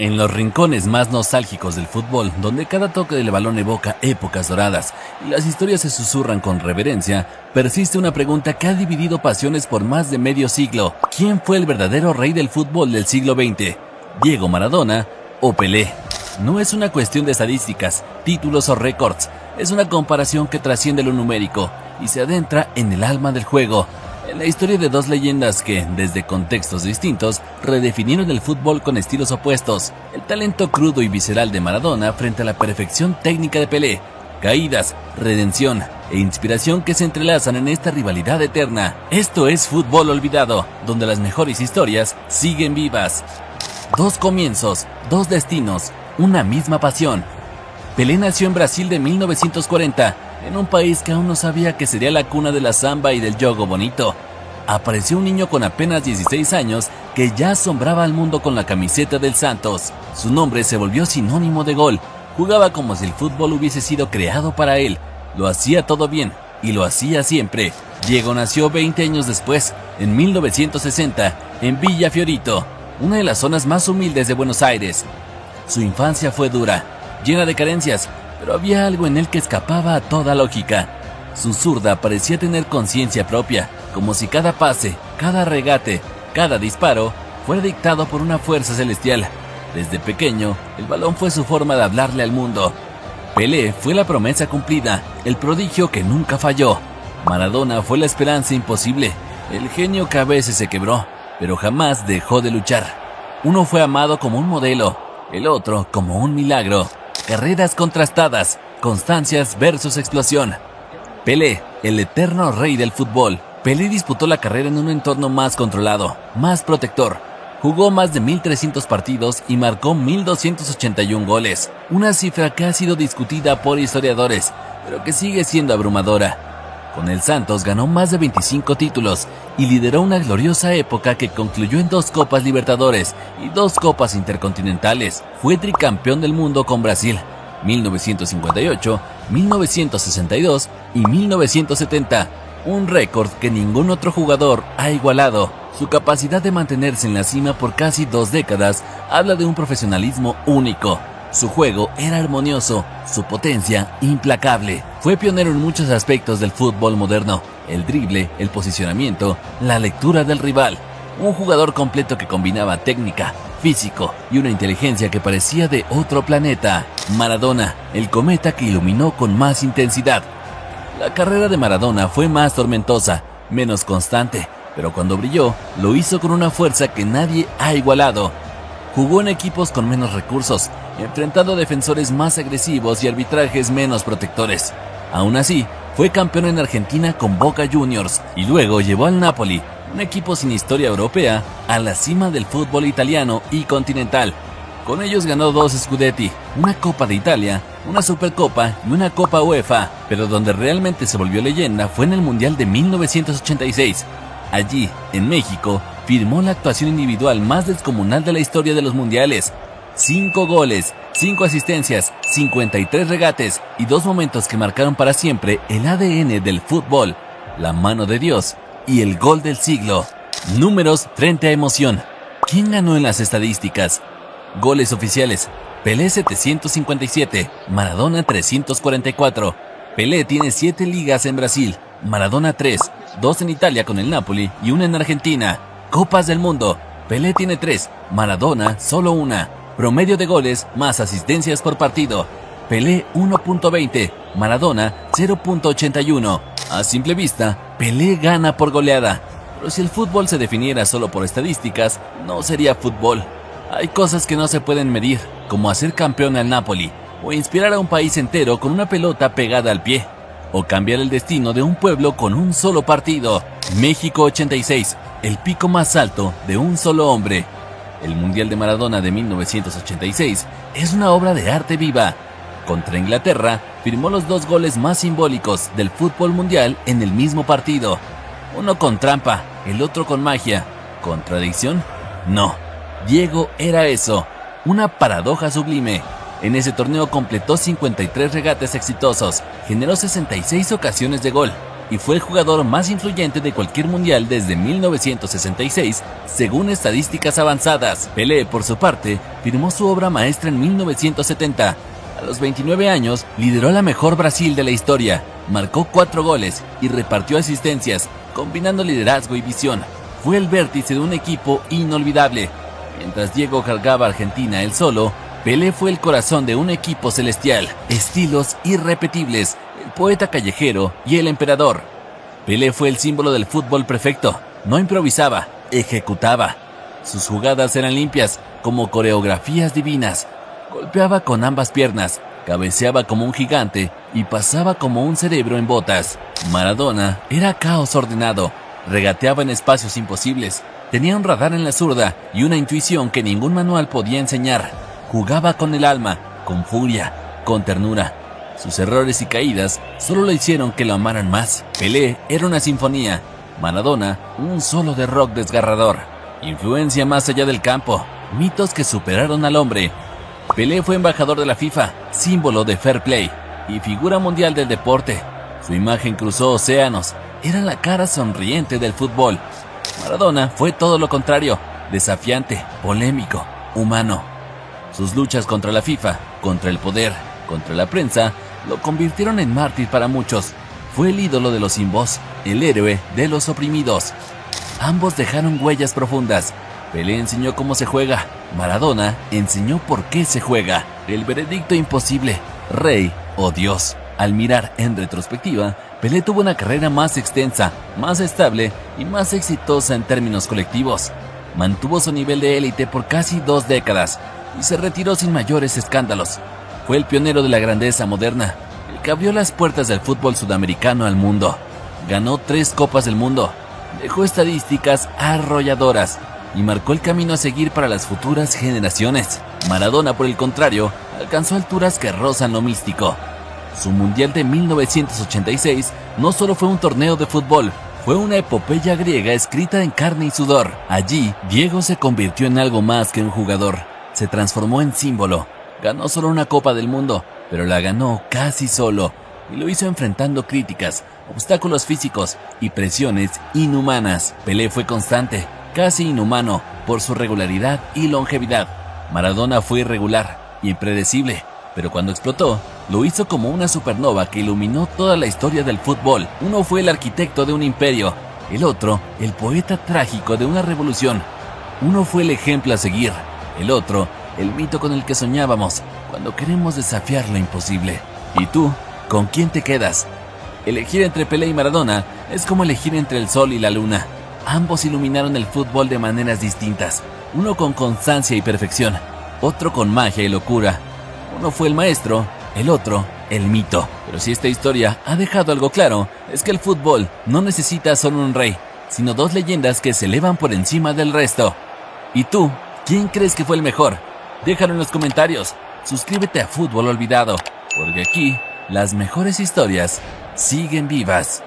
En los rincones más nostálgicos del fútbol, donde cada toque del balón evoca épocas doradas y las historias se susurran con reverencia, persiste una pregunta que ha dividido pasiones por más de medio siglo. ¿Quién fue el verdadero rey del fútbol del siglo XX? ¿Diego Maradona o Pelé? No es una cuestión de estadísticas, títulos o récords, es una comparación que trasciende lo numérico y se adentra en el alma del juego. En la historia de dos leyendas que, desde contextos distintos, redefinieron el fútbol con estilos opuestos. El talento crudo y visceral de Maradona frente a la perfección técnica de Pelé. Caídas, redención e inspiración que se entrelazan en esta rivalidad eterna. Esto es Fútbol Olvidado, donde las mejores historias siguen vivas. Dos comienzos, dos destinos, una misma pasión. Pelé nació en Brasil de 1940, en un país que aún no sabía que sería la cuna de la samba y del jogo bonito. Apareció un niño con apenas 16 años que ya asombraba al mundo con la camiseta del Santos. Su nombre se volvió sinónimo de gol. Jugaba como si el fútbol hubiese sido creado para él. Lo hacía todo bien y lo hacía siempre. Diego nació 20 años después, en 1960, en Villa Fiorito, una de las zonas más humildes de Buenos Aires. Su infancia fue dura, llena de carencias, pero había algo en él que escapaba a toda lógica. Su zurda parecía tener conciencia propia, como si cada pase, cada regate, cada disparo fuera dictado por una fuerza celestial. Desde pequeño, el balón fue su forma de hablarle al mundo. Pelé fue la promesa cumplida, el prodigio que nunca falló. Maradona fue la esperanza imposible, el genio que a veces se quebró, pero jamás dejó de luchar. Uno fue amado como un modelo, el otro como un milagro. Carreras contrastadas, constancias versus explosión. Pelé, el eterno rey del fútbol. Pelé disputó la carrera en un entorno más controlado, más protector. Jugó más de 1.300 partidos y marcó 1.281 goles, una cifra que ha sido discutida por historiadores, pero que sigue siendo abrumadora. Con el Santos ganó más de 25 títulos y lideró una gloriosa época que concluyó en 2 Copas Libertadores y 2 Copas Intercontinentales. Fue tricampeón del mundo con Brasil, 1958, 1962 y 1970, un récord que ningún otro jugador ha igualado. Su capacidad de mantenerse en la cima por casi 2 décadas habla de un profesionalismo único. Su juego era armonioso, su potencia implacable. Fue pionero en muchos aspectos del fútbol moderno: el drible, el posicionamiento, la lectura del rival. Un jugador completo que combinaba técnica, físico y una inteligencia que parecía de otro planeta. Maradona, el cometa que iluminó con más intensidad. La carrera de Maradona fue más tormentosa, menos constante, pero cuando brilló, lo hizo con una fuerza que nadie ha igualado. Jugó en equipos con menos recursos, enfrentando a defensores más agresivos y arbitrajes menos protectores. Aún así, fue campeón en Argentina con Boca Juniors y luego llevó al Napoli, un equipo sin historia europea, a la cima del fútbol italiano y continental. Con ellos ganó 2 Scudetti, una Copa de Italia, una Supercopa y una Copa UEFA, pero donde realmente se volvió leyenda fue en el Mundial de 1986. Allí, en México, firmó la actuación individual más descomunal de la historia de los mundiales. 5 goles, 5 asistencias, 53 regates y 2 momentos que marcaron para siempre el ADN del fútbol, la mano de Dios y el gol del siglo. Números frente a emoción. ¿Quién ganó en las estadísticas? Goles oficiales: Pelé 757, Maradona 344. Pelé tiene 7 ligas en Brasil, Maradona 3, 2 en Italia con el Napoli y 1 en Argentina. Copas del Mundo: Pelé tiene 3, Maradona solo 1. Promedio de goles más asistencias por partido: Pelé 1.20, Maradona 0.81. A simple vista, Pelé gana por goleada. Pero si el fútbol se definiera solo por estadísticas, no sería fútbol. Hay cosas que no se pueden medir, como hacer campeón al Napoli, o inspirar a un país entero con una pelota pegada al pie, o cambiar el destino de un pueblo con un solo partido. México 86, el pico más alto de un solo hombre. El Mundial de Maradona de 1986 es una obra de arte viva. Contra Inglaterra, firmó los 2 goles más simbólicos del fútbol mundial en el mismo partido. Uno con trampa, el otro con magia. ¿Contradicción? No. Diego era eso, una paradoja sublime. En ese torneo completó 53 regates exitosos, generó 66 ocasiones de gol y fue el jugador más influyente de cualquier mundial desde 1966, según estadísticas avanzadas. Pelé, por su parte, firmó su obra maestra en 1970. A los 29 años, lideró la mejor Brasil de la historia, marcó 4 goles y repartió asistencias, combinando liderazgo y visión. Fue el vértice de un equipo inolvidable. Mientras Diego cargaba a Argentina él solo, Pelé fue el corazón de un equipo celestial, estilos irrepetibles, el poeta callejero y el emperador. Pelé fue el símbolo del fútbol perfecto, no improvisaba, ejecutaba. Sus jugadas eran limpias, como coreografías divinas. Golpeaba con ambas piernas, cabeceaba como un gigante y pasaba como un cerebro en botas. Maradona era caos ordenado, regateaba en espacios imposibles, tenía un radar en la zurda y una intuición que ningún manual podía enseñar. Jugaba con el alma, con furia, con ternura. Sus errores y caídas solo le hicieron que lo amaran más. Pelé era una sinfonía, Maradona un solo de rock desgarrador. Influencia más allá del campo, mitos que superaron al hombre. Pelé fue embajador de la FIFA, símbolo de fair play y figura mundial del deporte. Su imagen cruzó océanos, era la cara sonriente del fútbol. Maradona fue todo lo contrario, desafiante, polémico, humano. Sus luchas contra la FIFA, contra el poder, contra la prensa, lo convirtieron en mártir para muchos. Fue el ídolo de los sin voz, el héroe de los oprimidos. Ambos dejaron huellas profundas. Pelé enseñó cómo se juega, Maradona enseñó por qué se juega. El veredicto imposible, rey o Dios. Al mirar en retrospectiva, Pelé tuvo una carrera más extensa, más estable y más exitosa en términos colectivos. Mantuvo su nivel de élite por casi 2 décadas y se retiró sin mayores escándalos. Fue el pionero de la grandeza moderna, el que abrió las puertas del fútbol sudamericano al mundo. Ganó 3 Copas del Mundo, dejó estadísticas arrolladoras y marcó el camino a seguir para las futuras generaciones. Maradona, por el contrario, alcanzó alturas que rozan lo místico. Su Mundial de 1986 no solo fue un torneo de fútbol, fue una epopeya griega escrita en carne y sudor. Allí, Diego se convirtió en algo más que un jugador. Se transformó en símbolo. Ganó solo una Copa del Mundo, pero la ganó casi solo, y lo hizo enfrentando críticas, obstáculos físicos y presiones inhumanas. Pelé fue constante, casi inhumano, por su regularidad y longevidad. Maradona fue irregular y impredecible, pero cuando explotó, lo hizo como una supernova que iluminó toda la historia del fútbol. Uno fue el arquitecto de un imperio, el otro, el poeta trágico de una revolución. Uno fue el ejemplo a seguir, el otro, el mito con el que soñábamos cuando queremos desafiar lo imposible. ¿Y tú, con quién te quedas? Elegir entre Pelé y Maradona es como elegir entre el sol y la luna. Ambos iluminaron el fútbol de maneras distintas, uno con constancia y perfección, otro con magia y locura. Uno fue el maestro, el otro, el mito. Pero si esta historia ha dejado algo claro, es que el fútbol no necesita solo un rey, sino 2 leyendas que se elevan por encima del resto. ¿Y tú, quién crees que fue el mejor? Déjalo en los comentarios. Suscríbete a Fútbol Olvidado, porque aquí las mejores historias siguen vivas.